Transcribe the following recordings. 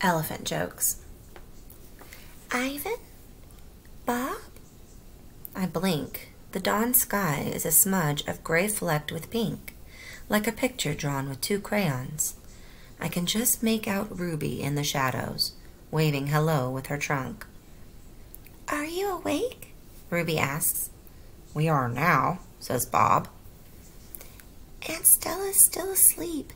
Elephant jokes. Ivan? Bob? I blink. The dawn sky is a smudge of gray flecked with pink, like a picture drawn with 2 crayons. I can just make out Ruby in the shadows, waving hello with her trunk. Are you awake? Ruby asks. We are now, says Bob. Aunt Stella's still asleep,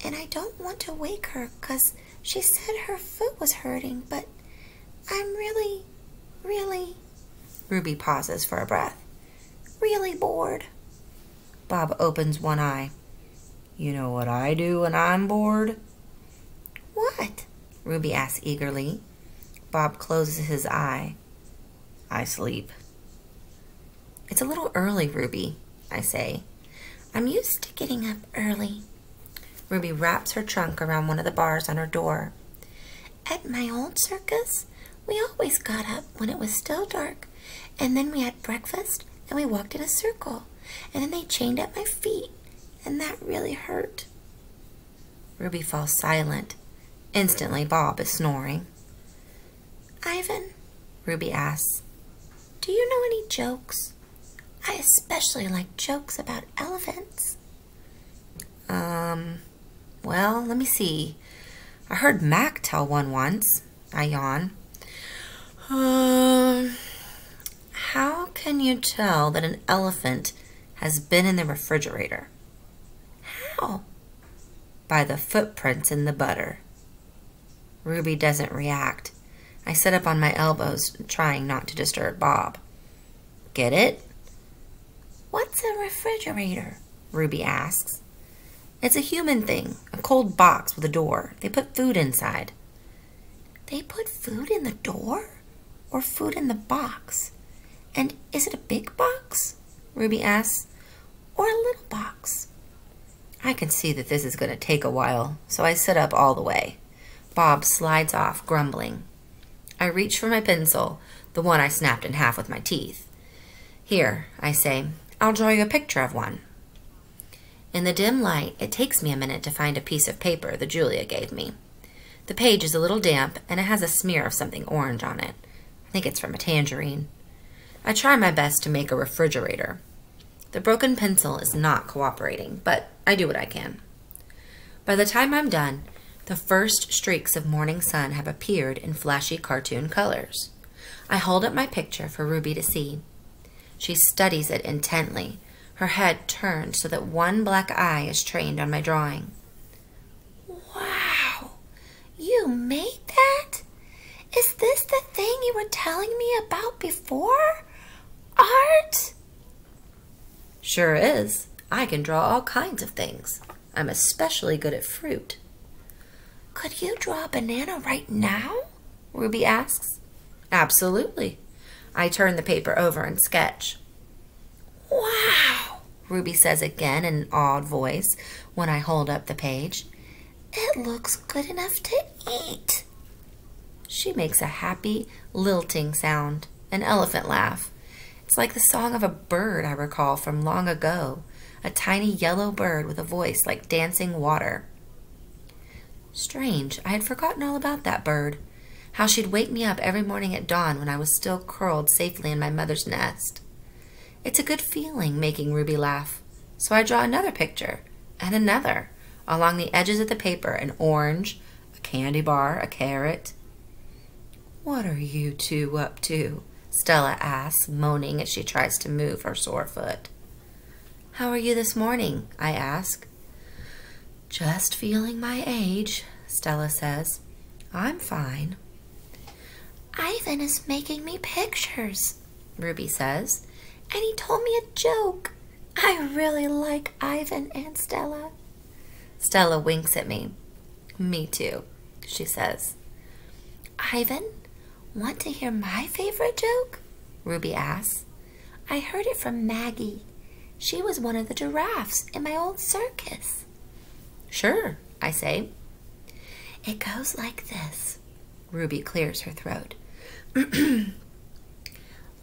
and I don't want to wake her 'cause she said her foot was hurting, but I'm really, Ruby pauses for a breath, really bored. Bob opens one eye. You know what I do when I'm bored? What? Ruby asks eagerly. Bob closes his eye. I sleep. It's a little early, Ruby, I say. I'm used to getting up early. Ruby wraps her trunk around one of the bars on her door. At my old circus, we always got up when it was still dark, and then we had breakfast, and we walked in a circle, and then they chained up my feet, and that really hurt. Ruby falls silent. Instantly, Bob is snoring. Ivan, Ruby asks, do you know any jokes? I especially like jokes about elephants. Well, let me see. I heard Mac tell one once. I yawn. How can you tell that an elephant has been in the refrigerator? How? By the footprints in the butter. Ruby doesn't react. I sit up on my elbows, trying not to disturb Bob. Get it? What's a refrigerator? Ruby asks. It's a human thing, a cold box with a door. They put food inside. They put food in the door? Or food in the box? And is it a big box? Ruby asks. Or a little box? I can see that this is going to take a while, so I sit up all the way. Bob slides off, grumbling. I reach for my pencil, the one I snapped in half with my teeth. Here, I say, I'll draw you a picture of one. In the dim light, it takes me a minute to find a piece of paper that Julia gave me. The page is a little damp, and it has a smear of something orange on it. I think it's from a tangerine. I try my best to make a refrigerator. The broken pencil is not cooperating, but I do what I can. By the time I'm done, the first streaks of morning sun have appeared in flashy cartoon colors. I hold up my picture for Ruby to see. She studies it intently, her head turned so that one black eye is trained on my drawing. Wow! You made that? Is this the thing you were telling me about before? Art? Sure is. I can draw all kinds of things. I'm especially good at fruit. Could you draw a banana right now? Ruby asks. Absolutely. I turn the paper over and sketch. Wow, Ruby says again in an awed voice when I hold up the page. It looks good enough to eat. She makes a happy, lilting sound, an elephant laugh. It's like the song of a bird I recall from long ago, a tiny yellow bird with a voice like dancing water. Strange, I had forgotten all about that bird, how she'd wake me up every morning at dawn when I was still curled safely in my mother's nest. It's a good feeling making Ruby laugh, so I draw another picture, and another, along the edges of the paper, an orange, a candy bar, a carrot. What are you two up to? Stella asks, moaning as she tries to move her sore foot. How are you this morning? I ask. Just feeling my age, Stella says. I'm fine. Ivan is making me pictures, Ruby says, and he told me a joke. I really like Ivan and Stella. Stella winks at me. Me too, she says. Ivan, want to hear my favorite joke? Ruby asks. I heard it from Maggie. She was one of the giraffes in my old circus. Sure, I say. It goes like this. Ruby clears her throat.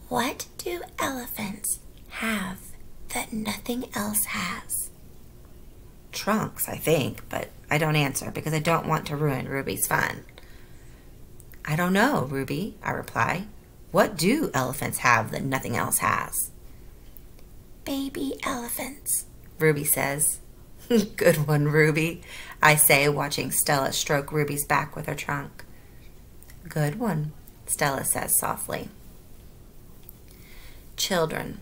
What do elephants have that nothing else has? Trunks, I think, but I don't answer because I don't want to ruin Ruby's fun. I don't know, Ruby, I reply. What do elephants have that nothing else has? Baby elephants, Ruby says. Good one, Ruby, I say, watching Stella stroke Ruby's back with her trunk. Good one, Stella says softly. Children.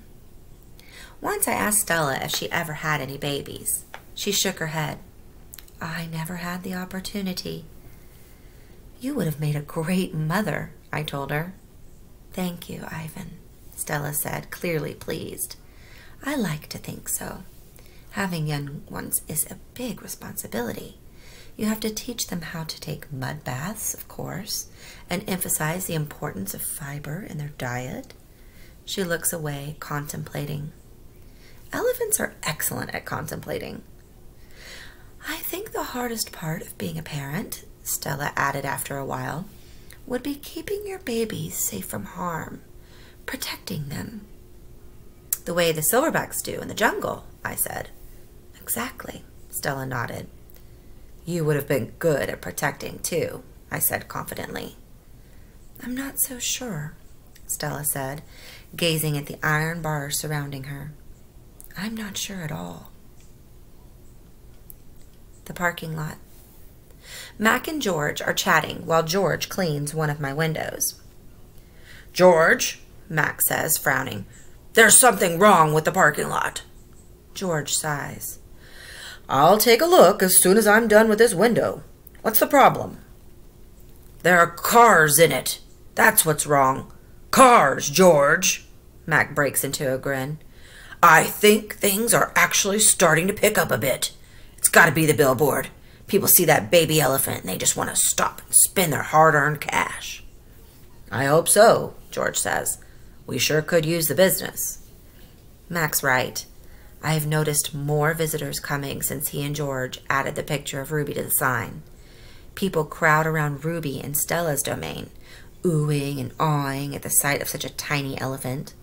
Once I asked Stella if she ever had any babies. She shook her head. I never had the opportunity. You would have made a great mother, I told her. Thank you, Ivan, Stella said, clearly pleased. I like to think so. Having young ones is a big responsibility. You have to teach them how to take mud baths, of course, and emphasize the importance of fiber in their diet. She looks away, contemplating. Elephants are excellent at contemplating. I think the hardest part of being a parent, Stella added after a while, would be keeping your babies safe from harm, protecting them. The way the silverbacks do in the jungle, I said. Exactly, Stella nodded. You would have been good at protecting, too, I said confidently. I'm not so sure, Stella said, gazing at the iron bars surrounding her. I'm not sure at all. The parking lot. Mac and George are chatting while George cleans one of my windows. George, Mac says, frowning, there's something wrong with the parking lot. George sighs. I'll take a look as soon as I'm done with this window. What's the problem? There are cars in it. That's what's wrong. Cars, George. Mac breaks into a grin. I think things are actually starting to pick up a bit. It's got to be the billboard. People see that baby elephant and they just want to stop and spend their hard-earned cash. I hope so, George says. We sure could use the business. Mac's right. I have noticed more visitors coming since he and George added the picture of Ruby to the sign. People crowd around Ruby and Stella's domain, oohing and awing at the sight of such a tiny elephant.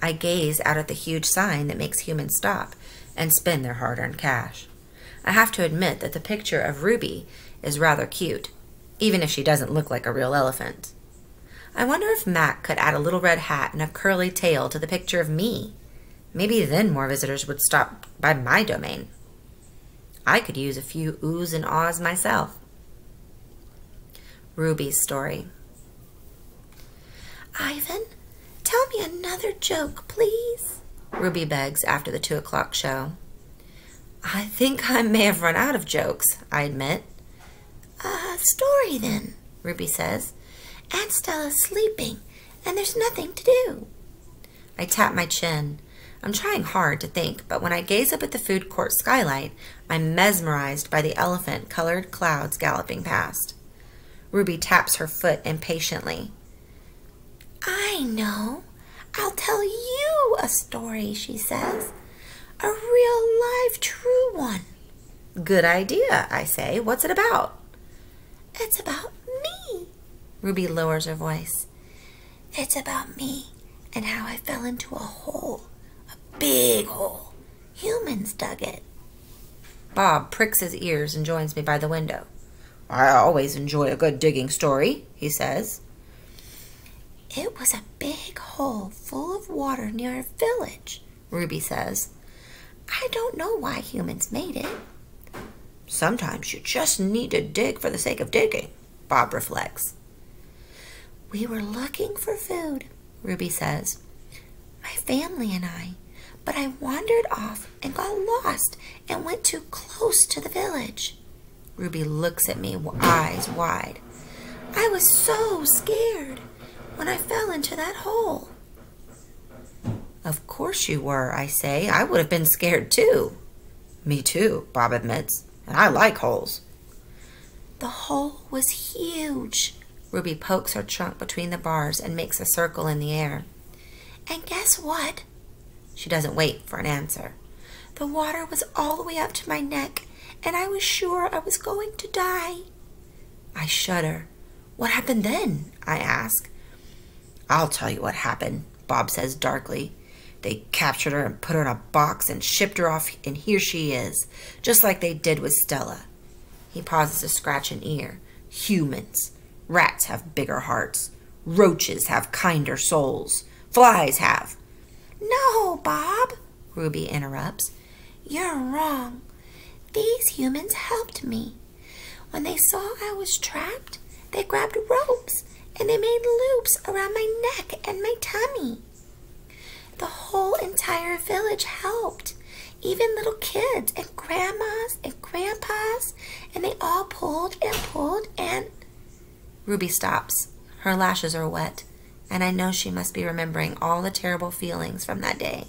I gaze out at the huge sign that makes humans stop and spend their hard-earned cash. I have to admit that the picture of Ruby is rather cute, even if she doesn't look like a real elephant. I wonder if Mac could add a little red hat and a curly tail to the picture of me. Maybe then more visitors would stop by my domain. I could use a few oohs and ahs myself. Ruby's story. Ivan, tell me another joke, please, Ruby begs after the 2 o'clock show. I think I may have run out of jokes, I admit. Story then, Ruby says. Aunt Stella's sleeping, and there's nothing to do. I tap my chin. I'm trying hard to think, but when I gaze up at the food court skylight, I'm mesmerized by the elephant-colored clouds galloping past. Ruby taps her foot impatiently. I know. I'll tell you a story, she says. A real, live, true one. Good idea, I say. What's it about? It's about me. Ruby lowers her voice. It's about me and how I fell into a hole. A big hole. Humans dug it. Bob pricks his ears and joins me by the window. I always enjoy a good digging story, he says. It was a big hole full of water near a village, Ruby says. I don't know why humans made it. Sometimes you just need to dig for the sake of digging, Bob reflects. We were looking for food, Ruby says. My family and I, but I wandered off and got lost and went too close to the village. Ruby looks at me, eyes wide. I was so scared when I fell into that hole. Of course you were, I say. I would have been scared too. Me too, Bob admits. And I like holes. The hole was huge. Ruby pokes her trunk between the bars and makes a circle in the air. And guess what? She doesn't wait for an answer. The water was all the way up to my neck, and I was sure I was going to die. I shudder. What happened then? I ask. I'll tell you what happened, Bob says darkly. They captured her and put her in a box and shipped her off, and here she is, just like they did with Stella. He pauses to scratch an ear. Humans. Rats have bigger hearts. Roaches have kinder souls. Flies have. No, Bob, Ruby interrupts. You're wrong. These humans helped me. When they saw I was trapped, they grabbed ropes and they made loops around my neck and my tummy. The whole entire village helped. Even little kids and grandmas and grandpas, and they all pulled and... Ruby stops. Her lashes are wet, and I know she must be remembering all the terrible feelings from that day.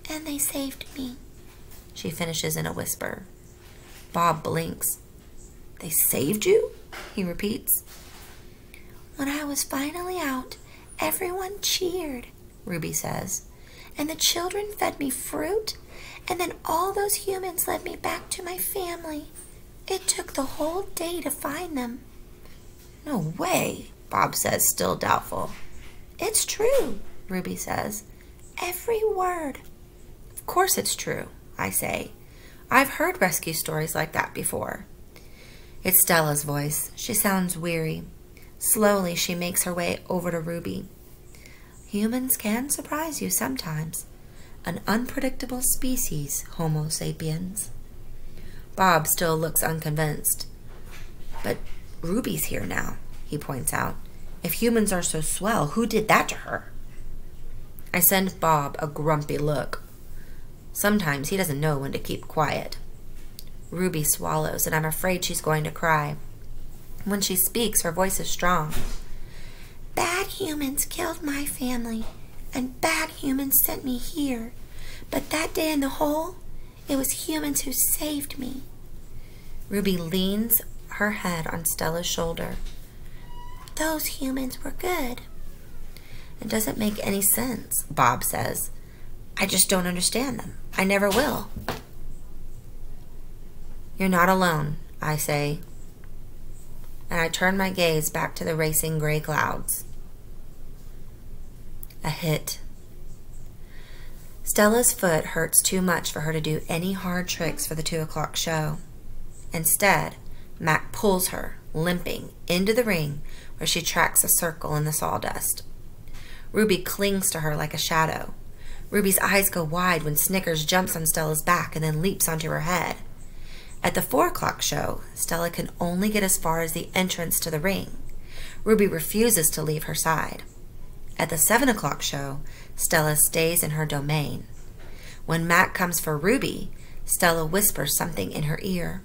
And they saved me, she finishes in a whisper. Bob blinks. They saved you? He repeats. When I was finally out, everyone cheered, Ruby says. And the children fed me fruit, and then all those humans led me back to my family. It took the whole day to find them. No way, Bob says, still doubtful. It's true, Ruby says. Every word. Of course it's true, I say. I've heard rescue stories like that before. It's Stella's voice. She sounds weary. Slowly, she makes her way over to Ruby. Humans can surprise you sometimes. An unpredictable species, Homo sapiens. Bob still looks unconvinced. But Ruby's here now, he points out. If humans are so swell, who did that to her? I send Bob a grumpy look. Sometimes he doesn't know when to keep quiet. Ruby swallows, and I'm afraid she's going to cry. When she speaks, her voice is strong. Bad humans killed my family, and bad humans sent me here. But that day in the hole, it was humans who saved me. Ruby leans her head on Stella's shoulder. Those humans were good. It doesn't make any sense, Bob says. I just don't understand them. I never will. You're not alone, I say, and I turn my gaze back to the racing gray clouds. A hit. Stella's foot hurts too much for her to do any hard tricks for the 2 o'clock show. Instead, Mac pulls her, limping, into the ring where she tracks a circle in the sawdust. Ruby clings to her like a shadow. Ruby's eyes go wide when Snickers jumps on Stella's back and then leaps onto her head. At the 4 o'clock show, Stella can only get as far as the entrance to the ring. Ruby refuses to leave her side. At the 7 o'clock show, Stella stays in her domain. When Mac comes for Ruby, Stella whispers something in her ear.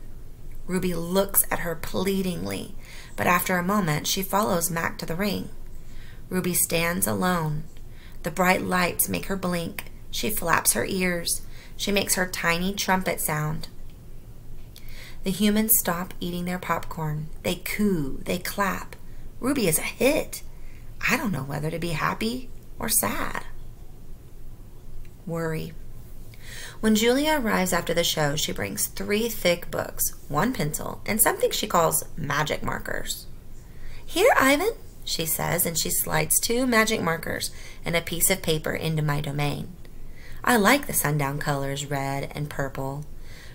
Ruby looks at her pleadingly, but after a moment, she follows Mac to the ring. Ruby stands alone. The bright lights make her blink. She flaps her ears. She makes her tiny trumpet sound. The humans stop eating their popcorn. They coo. They clap. Ruby is a hit. I don't know whether to be happy or sad. Worry. When Julia arrives after the show, she brings 3 thick books, 1 pencil, and something she calls magic markers. Here, Ivan, she says, and she slides 2 magic markers and a piece of paper into my domain. I like the sundown colors, red and purple,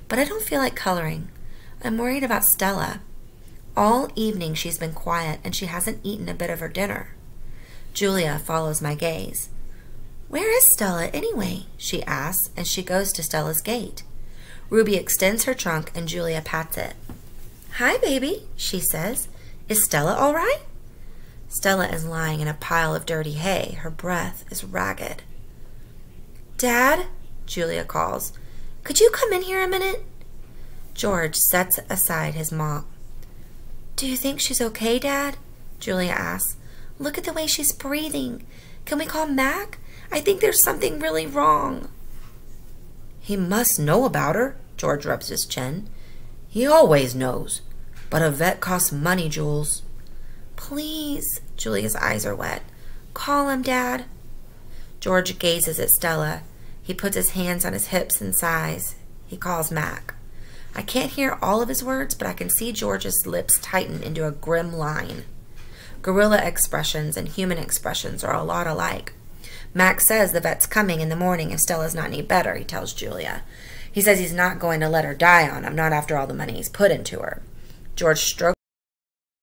but I don't feel like coloring. I'm worried about Stella. All evening she's been quiet and she hasn't eaten a bit of her dinner. Julia follows my gaze. Where is Stella anyway? She asks, and she goes to Stella's gate. Ruby extends her trunk and Julia pats it. Hi, baby, she says. Is Stella all right? Stella is lying in a pile of dirty hay. Her breath is ragged. Dad, Julia calls. Could you come in here a minute? George sets aside his mop. Do you think she's okay, Dad? Julia asks. Look at the way she's breathing. Can we call Mac? I think there's something really wrong. He must know about her, George rubs his chin. He always knows. But a vet costs money, Jules. Please, Julia's eyes are wet. Call him, Dad. George gazes at Stella. He puts his hands on his hips and sighs. He calls Mac. I can't hear all of his words, but I can see George's lips tighten into a grim line. Gorilla expressions and human expressions are a lot alike. Mac says the vet's coming in the morning if Stella's not any better, he tells Julia. He says he's not going to let her die on him, not after all the money he's put into her. George strokes